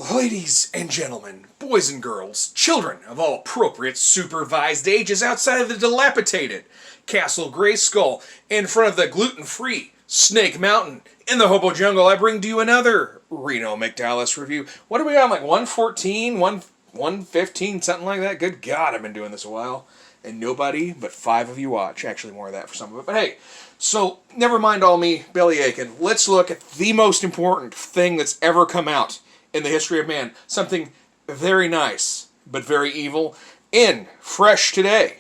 Ladies and gentlemen, boys and girls, children of all appropriate supervised ages outside of the dilapidated Castle Grayskull, in front of the gluten-free Snake Mountain, in the Hobo Jungle, I bring to you another Reno McDallas review. What are we on, like 114, 115, something like that? Good God, I've been doing this a while. And nobody but 5 of you watch. Actually, more of that for some of it. But hey, so never mind all me belly aching. Let's look at the most important thing that's ever come out in the history of man. Something very nice, but very evil. In fresh today,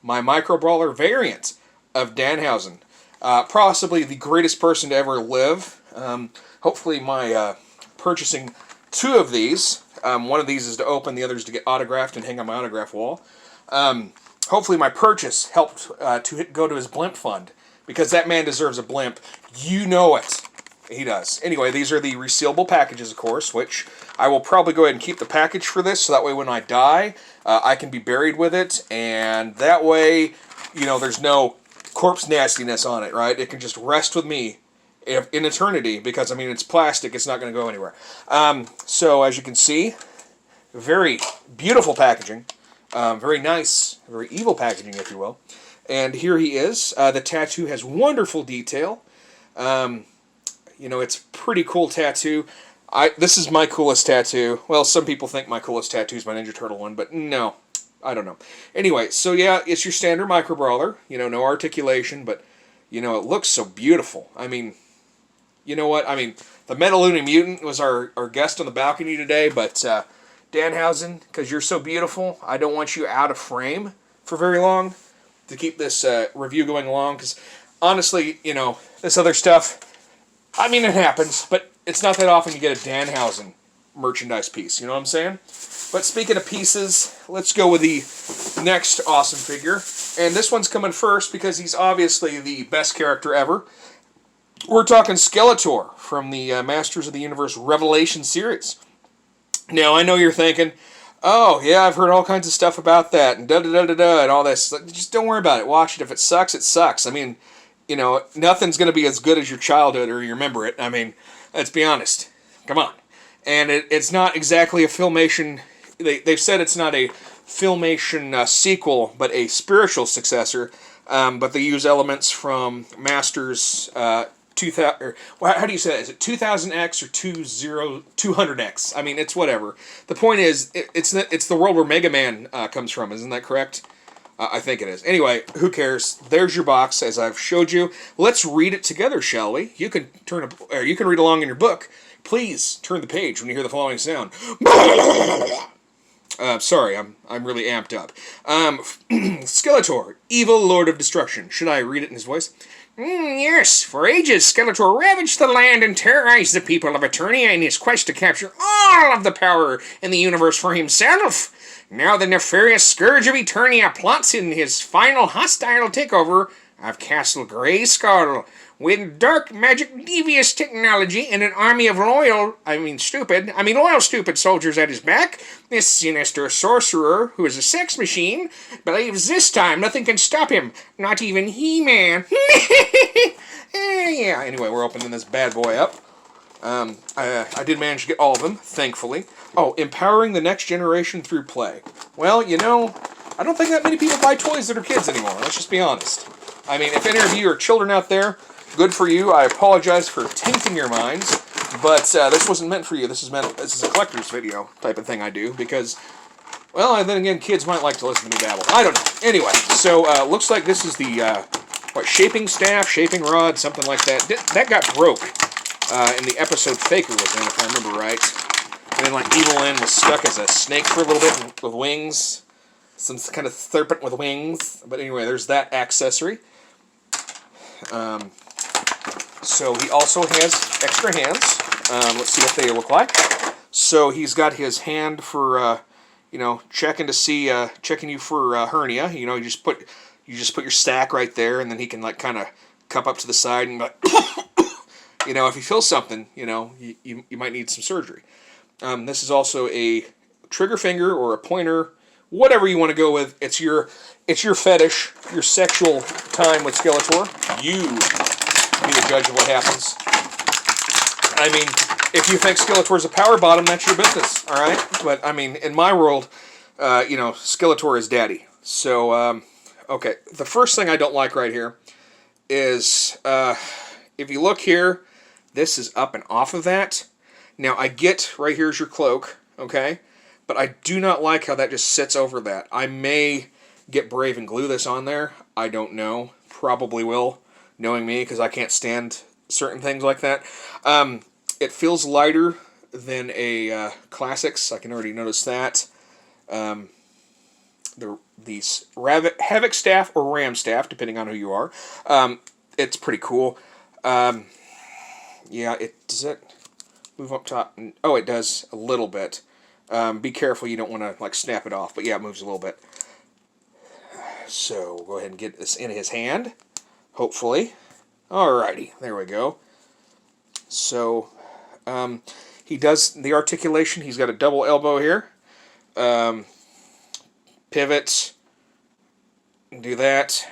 my Micro Brawler variant of Danhausen. Possibly the greatest person to ever live. Hopefully my purchasing 2 of these. One of these is to open, the other is to get autographed and hang on my autograph wall. Hopefully my purchase helped to go to his blimp fund, because that man deserves a blimp. You know it. He does. Anyway, these are the resealable packages, of course, which I will probably go ahead and keep the package for this, so that way when I die, I can be buried with it, and that way, you know, there's no corpse nastiness on it, right? It can just rest with me in eternity, because, I mean, it's plastic, it's not going to go anywhere. So, as you can see, very beautiful packaging. Very nice, very evil packaging, if you will. And here he is. The tattoo has wonderful detail. You know, it's a pretty cool tattoo. This is my coolest tattoo. Well, some people think my coolest tattoo is my Ninja Turtle one, but no. I don't know. Anyway, so yeah, it's your standard Micro Brawler. You know, no articulation, but, you know, it looks so beautiful. I mean, you know what? I mean, the Metaluna Mutant was our guest on the balcony today, but Danhausen, because you're so beautiful, I don't want you out of frame for very long to keep this review going along, because honestly, you know, this other stuff, I mean, it happens, but it's not that often you get a Danhausen merchandise piece, you know what I'm saying? But speaking of pieces, let's go with the next awesome figure. And this one's coming first because he's obviously the best character ever. We're talking Skeletor from the Masters of the Universe Revelation series. Now, I know you're thinking, oh, yeah, I've heard all kinds of stuff about that, and da-da-da-da-da, and all this. Just don't worry about it. Watch it. If it sucks, it sucks. I mean, you know, nothing's going to be as good as your childhood or you remember it. I mean, let's be honest. Come on. And it's not exactly a Filmation. They've said it's not a Filmation sequel, but a spiritual successor. But they use elements from Masters 2000, or how do you say that? Is it 2000X or 200X? I mean, it's whatever. The point is, it's the world where Mega Man comes from. Isn't that correct? I think it is. Anyway, who cares? There's your box, as I've showed you. Let's read it together, shall we? You can you can read along in your book. Please turn the page when you hear the following sound. Sorry, I'm really amped up. Skeletor, evil lord of destruction. Should I read it in his voice? Yes, for ages Skeletor ravaged the land and terrorized the people of Eternia in his quest to capture all of the power in the universe for himself. Now the nefarious scourge of Eternia plots in his final hostile takeover of Castle Grayskull. With dark magic devious technology and an army of loyal stupid soldiers at his back, this sinister sorcerer, who is a sex machine, believes this time nothing can stop him, not even HeMan. Yeah, anyway, we're opening this bad boy up. I did manage to get all of them, thankfully. Oh, empowering the next generation through play. Well, you know, I don't think that many people buy toys that are kids anymore, let's just be honest. I mean, if any of you are children out there, good for you. I apologize for tainting your minds, but this wasn't meant for you. This is a collector's video type of thing I do, because, well, and then again, kids might like to listen to me babble. I don't know. Anyway, so looks like this is the shaping staff, shaping rod, something like that. That got broke in the episode Faker was in, if I remember right. And then, like, Evil-Lyn was stuck as a snake for a little bit with wings, some kind of serpent with wings. But anyway, there's that accessory. So he also has extra hands. Let's see what they look like. So he's got his hand for, you know, checking you for hernia. You know, you just put your stack right there, and then he can, like, kind of cup up to the side and, like, you know, if he feels something, you know, you might need some surgery. This is also a trigger finger or a pointer, whatever you want to go with. It's your fetish, your sexual time with Skeletor. You be the judge of what happens. I mean, If you think Skeletor's a power bottom, that's your business, all right? But, I mean, in my world, you know, Skeletor is daddy. So, okay, the first thing I don't like right here is, if you look here, this is up and off of that. Now, I get right here's your cloak, okay? But I do not like how that just sits over that. I may get brave and glue this on there. I don't know. Probably will, knowing me, because I can't stand certain things like that. It feels lighter than a Classics. I can already notice that. These Havoc staff or Ram staff, depending on who you are. It's pretty cool. Yeah, does it move up top? Oh, it does a little bit. Be careful, you don't want to like snap it off. But yeah, it moves a little bit. So go ahead and get this in his hand, hopefully. Alrighty, there we go. So he does the articulation. He's got a double elbow here. Pivot. Do that.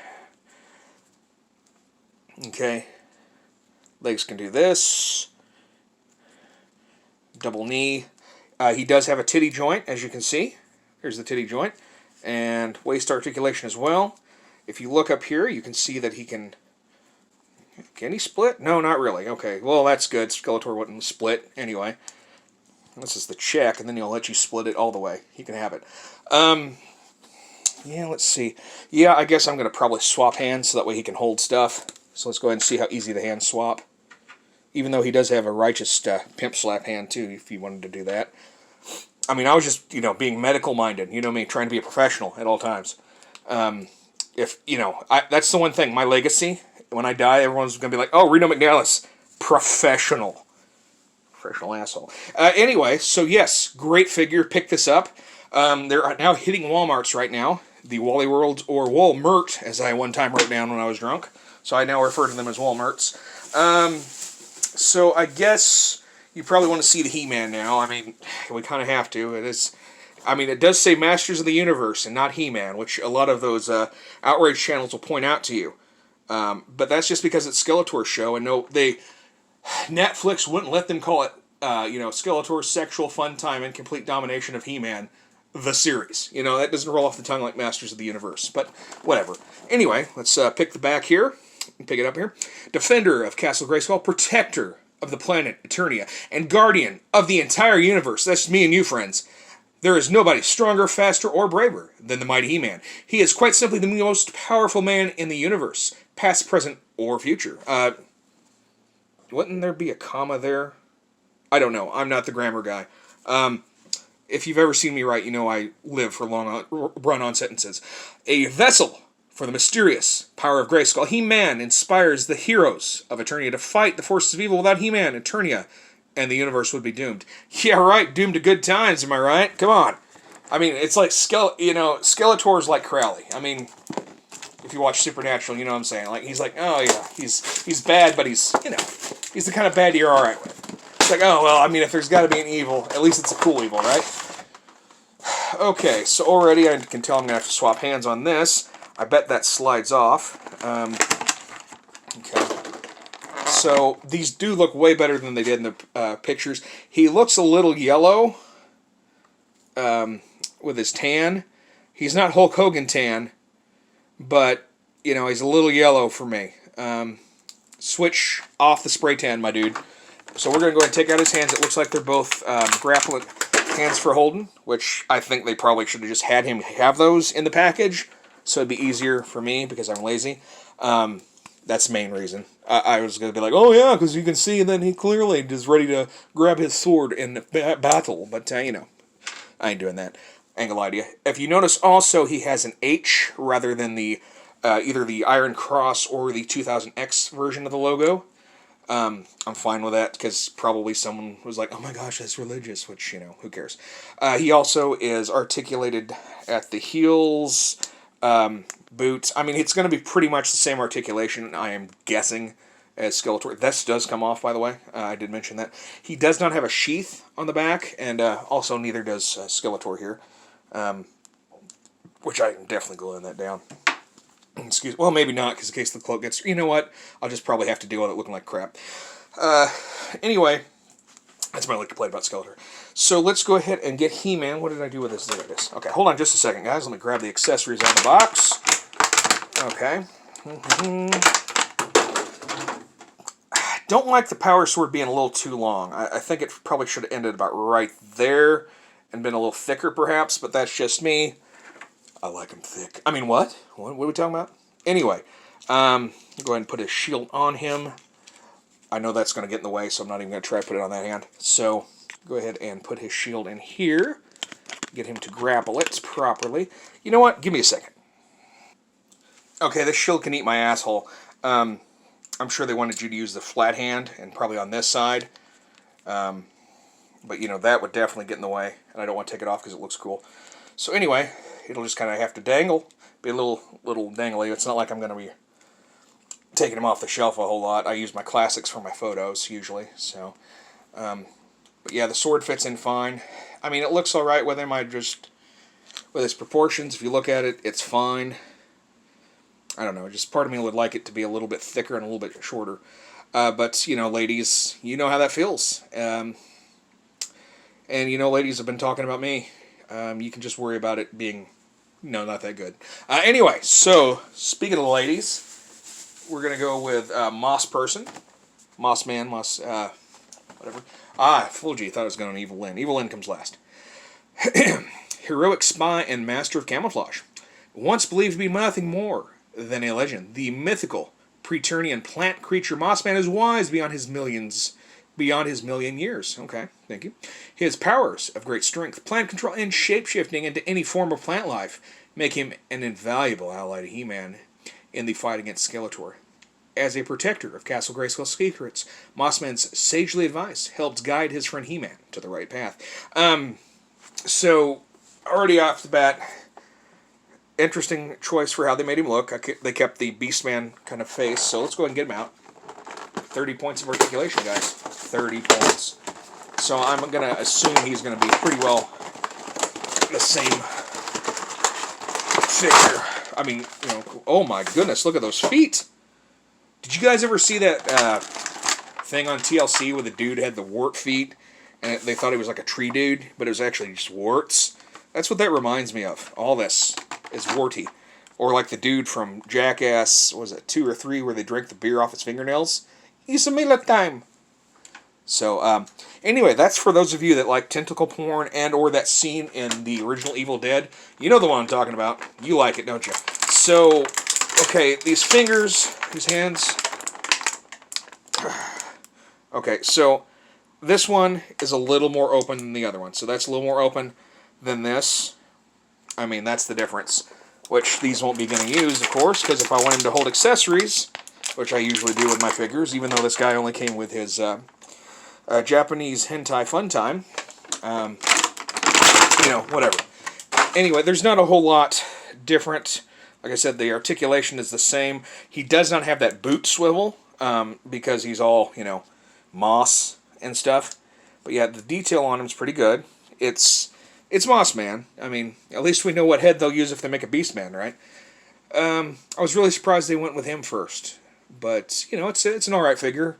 Okay. Legs can do this. Double knee. He does have a titty joint, as you can see. Here's the titty joint. And waist articulation as well. If you look up here, you can see that he can... Can he split? No, not really. Okay, well, that's good. Skeletor wouldn't split anyway. This is the check, and then he'll let you split it all the way. He can have it. Yeah, let's see. Yeah, I guess I'm going to probably swap hands so that way he can hold stuff. So let's go ahead and see how easy the hands swap. Even though he does have a righteous pimp slap hand, too, if you wanted to do that. I mean, I was just, you know, being medical-minded. You know me, trying to be a professional at all times. If, you know, that's the one thing. My legacy, when I die, everyone's going to be like, oh, Reno McDallas, professional. Professional asshole. Anyway, so yes, great figure. Pick this up. They're now hitting Walmarts right now. The Wally World, or Wal-Mart, as I one time wrote down when I was drunk. So I now refer to them as Walmarts. So I guess you probably want to see the He-Man now. I mean, we kind of have to. It is. I mean, it does say Masters of the Universe and not He-Man, which a lot of those outrage channels will point out to you. But that's just because it's Skeletor's show, and Netflix wouldn't let them call it, Skeletor's Sexual Fun Time and Complete Domination of He-Man, the series. You know, that doesn't roll off the tongue like Masters of the Universe, but whatever. Anyway, let's pick the back here. Pick it up here. Defender of Castle Grayskull, protector of the planet Eternia, and guardian of the entire universe. That's me and you, friends. There is nobody stronger, faster, or braver than the mighty He-Man. He is quite simply the most powerful man in the universe, past, present, or future. Wouldn't there be a comma there? I don't know. I'm not the grammar guy. If you've ever seen me write, you know I live for long run-on sentences. A vessel for the mysterious power of Grayskull. He-Man inspires the heroes of Eternia to fight the forces of evil. Without He-Man, Eternia and the universe would be doomed. Yeah, right. Doomed to good times, am I right? Come on. I mean, it's like, Skeletor's like Crowley. I mean, if you watch Supernatural, you know what I'm saying. Like, he's like, oh, yeah, he's bad, but he's the kind of bad you're all right with. It's like, oh, well, I mean, if there's got to be an evil, at least it's a cool evil, right? Okay, so already I can tell I'm going to have to swap hands on this. I bet that slides off. Okay. So these do look way better than they did in the pictures. He looks a little yellow with his tan. He's not Hulk Hogan tan, but, you know, he's a little yellow for me. Switch off the spray tan, my dude. So we're going to go ahead and take out his hands. It looks like they're both grappling hands for holding, which I think they probably should have just had him have those in the package, so it'd be easier for me because I'm lazy. That's the main reason. I was going to be like, oh yeah, because you can see then he clearly is ready to grab his sword in battle. But, I ain't doing that. I ain't gonna lie to you. If you notice also, he has an H rather than the either the Iron Cross or the 2000X version of the logo. I'm fine with that because probably someone was like, oh my gosh, that's religious, which, who cares. He also is articulated at the heels, boots. I mean, it's going to be pretty much the same articulation, I am guessing, as Skeletor. This does come off, by the way. I did mention that. He does not have a sheath on the back, and also neither does Skeletor here. Which I can definitely glue that down. Well, maybe not, because in case the cloak gets... You know what? I'll just probably have to deal with it looking like crap. Anyway, That's my like to play about Skeletor. So let's go ahead and get He-Man. What did I do with this? There it is. Okay, hold on just a second, guys. Let me grab the accessories out of the box. Okay. Don't like the power sword being a little too long. I think it probably should have ended about right there and been a little thicker, perhaps, but that's just me. I like him thick. I mean, what? What are we talking about? Anyway, go ahead and put his shield on him. I know that's going to get in the way, so I'm not even going to try to put it on that hand. So go ahead and put his shield in here. Get him to grapple it properly. You know what? Give me a second. Okay, this shield can eat my asshole. I'm sure they wanted you to use the flat hand, and probably on this side. But, you know, that would definitely get in the way, and I don't want to take it off because it looks cool. So anyway, it'll just kind of have to dangle. Be a little dangly. It's not like I'm going to be taking them off the shelf a whole lot. I use my classics for my photos, usually. So, but yeah, the sword fits in fine. I mean, it looks alright with him. With its proportions, if you look at it, it's fine. I don't know, just part of me would like it to be a little bit thicker and a little bit shorter. But, you know, ladies, you know how that feels. And, you know, ladies have been talking about me. You can just worry about it being, no, not that good. Anyway, so, speaking of the ladies, we're going to go with MossMan, whatever. I fooled you, I thought it was going on Evil-Lyn. Evil-Lyn comes last. Heroic spy and master of camouflage. Once believed to be nothing more than a legend, the mythical Preternian plant creature MossMan is wise beyond his million years. Okay, thank you. His powers of great strength, plant control, and shape-shifting into any form of plant life make him an invaluable ally to He-Man in the fight against Skeletor. As a protector of Castle Grayskull's secrets, MossMan's sagely advice helps guide his friend He-Man to the right path. So, already off the bat, interesting choice for how they made him look. They kept the Beastman kind of face, so let's go ahead and get him out. 30 points of articulation, guys. 30 points. So I'm going to assume he's going to be pretty well the same figure. I mean, you know, oh my goodness, look at those feet. Did you guys ever see that thing on TLC where the dude had the wart feet, and they thought he was like a tree dude, but it was actually just warts? That's what that reminds me of. All this is warty. Or like the dude from Jackass, was it 2 or 3, where they drank the beer off his fingernails? It's a meal time. So, anyway, that's for those of you that like tentacle porn and or that scene in the original Evil Dead. You know the one I'm talking about. You like it, don't you? So, okay, these fingers, these hands. Okay, so this one is a little more open than the other one. So that's a little more open than this. I mean, that's the difference. Which these won't be going to use, of course, because if I want him to hold accessories, which I usually do with my figures, even though this guy only came with his Japanese hentai fun time, you know, whatever. Anyway, there's not a whole lot different. Like I said, the articulation is the same. He does not have that boot swivel, because he's all, you know, moss and stuff. But yeah, the detail on him is pretty good. It's MossMan. I mean, at least we know what head they'll use if they make a Beastman, right? I was really surprised they went with him first. But, you know, it's an alright figure.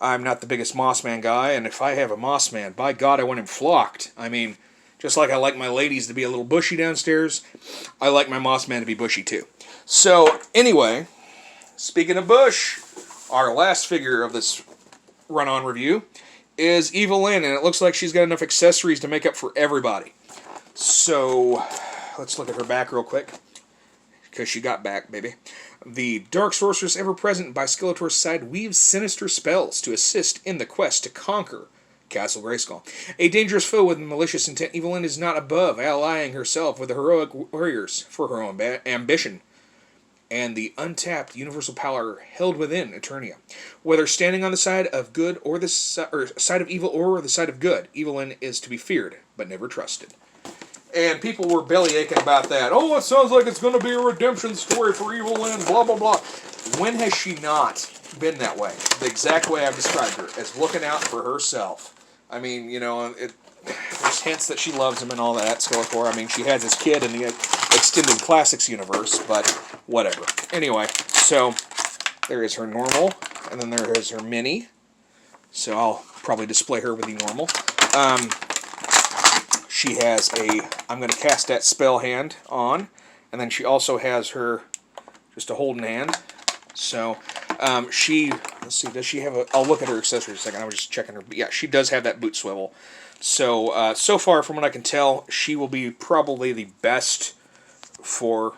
I'm not the biggest MossMan guy, and if I have a MossMan, by God, I want him flocked. I mean, just like I like my ladies to be a little bushy downstairs, I like my MossMan to be bushy too. So, anyway, speaking of bush, our last figure of this run-on review is Evil-Lyn, and it looks like she's got enough accessories to make up for everybody. So, let's look at her back real quick, because she got back, baby. The Dark Sorceress, ever present by Skeletor's side, weaves sinister spells to assist in the quest to conquer Castle Grayskull. A dangerous foe with malicious intent, Evil-Lyn is not above allying herself with the heroic warriors for her own ambition and the untapped universal power held within Eternia. Whether standing on the side of good or the side of evil or the side of good, Evil-Lyn is to be feared but never trusted. And people were bellyaching about that. Oh, it sounds like it's going to be a redemption story for Evil-Lyn, blah, blah, blah. When has she not been that way? The exact way I've described her, as looking out for herself. I mean, you know, there's hints that she loves him and all that, Skeletor. I mean, she has his kid in the Extended Classics universe, but whatever. Anyway, so there is her normal, and then there is her mini. So I'll probably display her with the normal. She has a I'm going to cast that spell hand on, and then she also has her just a holding hand. So let's see, does she have a? I'll look at her accessories in a second. I was just checking her. Yeah, she does have that boot swivel. So so far, from what I can tell, she will be probably the best for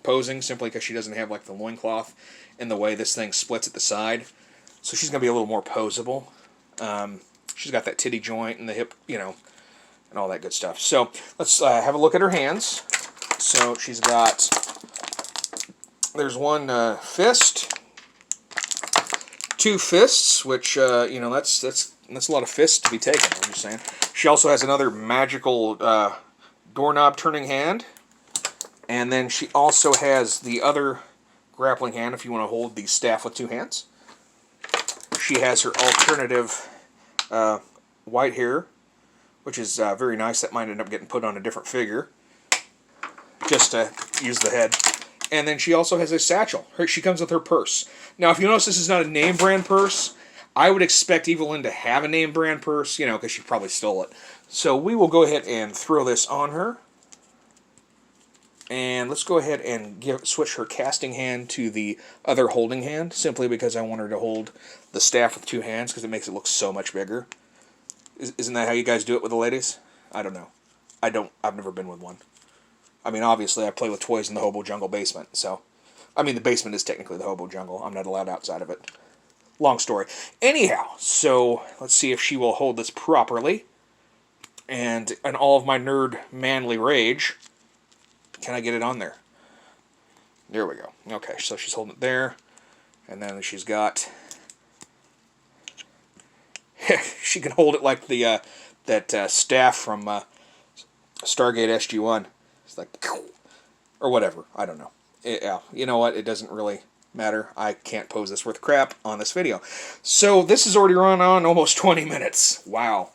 posing, simply because she doesn't have like the loincloth and the way this thing splits at the side. So she's going to be a little more posable. She's got that titty joint and the hip, you know, and all that good stuff. So let's have a look at her hands. So she's got, there's one fist, two fists, which you know, that's a lot of fists to be taken. I'm just saying. She also has another magical doorknob turning hand, and then she also has the other grappling hand if you want to hold the staff with two hands. She has her alternative white hair, which is very nice. That might end up getting put on a different figure, just to use the head. And then she also has a satchel. She comes with her purse. Now, if you notice, this is not a name brand purse. I would expect Evil-Lyn to have a name brand purse, you know, because she probably stole it. So we will go ahead and throw this on her. And let's go ahead and switch her casting hand to the other holding hand, simply because I want her to hold the staff with two hands, because it makes it look so much bigger. Isn't that how you guys do it with the ladies? I don't know. I've never been with one. I mean, obviously, I play with toys in the Hobo Jungle basement, so... I mean, the basement is technically the Hobo Jungle. I'm not allowed outside of it. Long story. Anyhow, so let's see if she will hold this properly. And in all of my nerd manly rage... Can I get it on there? There we go. Okay, so she's holding it there. And then she's got... she can hold it like the that staff from Stargate SG-1. It's like... Or whatever. I don't know. Yeah, you know what? It doesn't really matter. I can't pose this worth crap on this video. So this has already run on almost 20 minutes. Wow.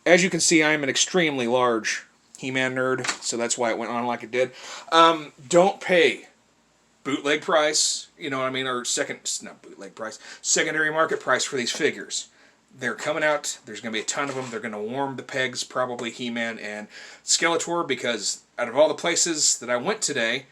As you can see, I am an extremely large HeMan nerd, so that's why it went on like it did. Don't pay bootleg price, you know what I mean, or not bootleg price, secondary market price for these figures. They're coming out, there's going to be a ton of them, they're going to warm the pegs, probably HeMan and Skeletor, because out of all the places that I went today,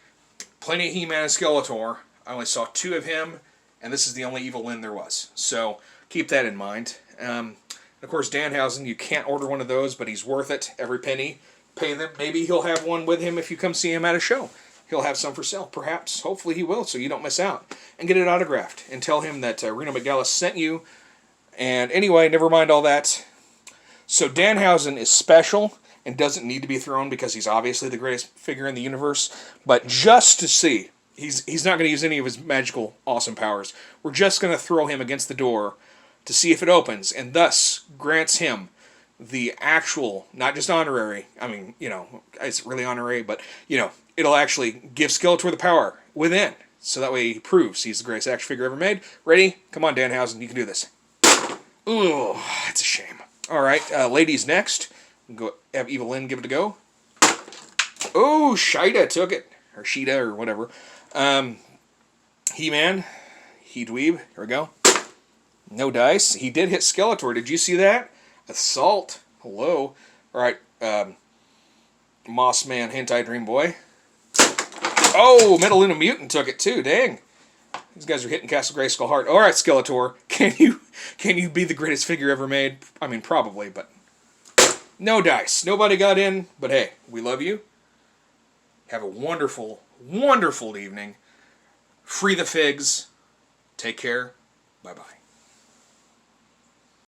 plenty of HeMan and Skeletor, I only saw two of him, and this is the only Evil-Lyn there was. So keep that in mind. Of course, Danhausen, you can't order one of those, but he's worth it, every penny. Pay them. Maybe he'll have one with him if you come see him at a show. He'll have some for sale. Perhaps. Hopefully he will, so you don't miss out. And get it autographed. And tell him that Reno McDallas sent you. And anyway, never mind all that. So Danhausen is special and doesn't need to be thrown because he's obviously the greatest figure in the universe. But just to see, he's not going to use any of his magical awesome powers. We're just going to throw him against the door to see if it opens, and thus grants him the actual, not just honorary, I mean, you know, it's really honorary, but, you know, it'll actually give Skeletor the power within. So that way he proves he's the greatest action figure ever made. Ready? Come on, Danhausen, you can do this. Ooh, it's a shame. Alright, ladies next. Go have Evil-Lyn give it a go. Oh, Shida took it. Or Sheeta, or whatever. He-Man. He-Dweeb. Here we go. No dice. He did hit Skeletor. Did you see that? Assault. Hello. Alright, MossMan Hentai Dream Boy. Oh, Metaluna Mutant took it too. Dang. These guys are hitting Castle Grayskull hard. Alright, Skeletor. Can you be the greatest figure ever made? I mean, probably, but... No dice. Nobody got in, but hey, we love you. Have a wonderful, wonderful evening. Free the figs. Take care. Bye-bye.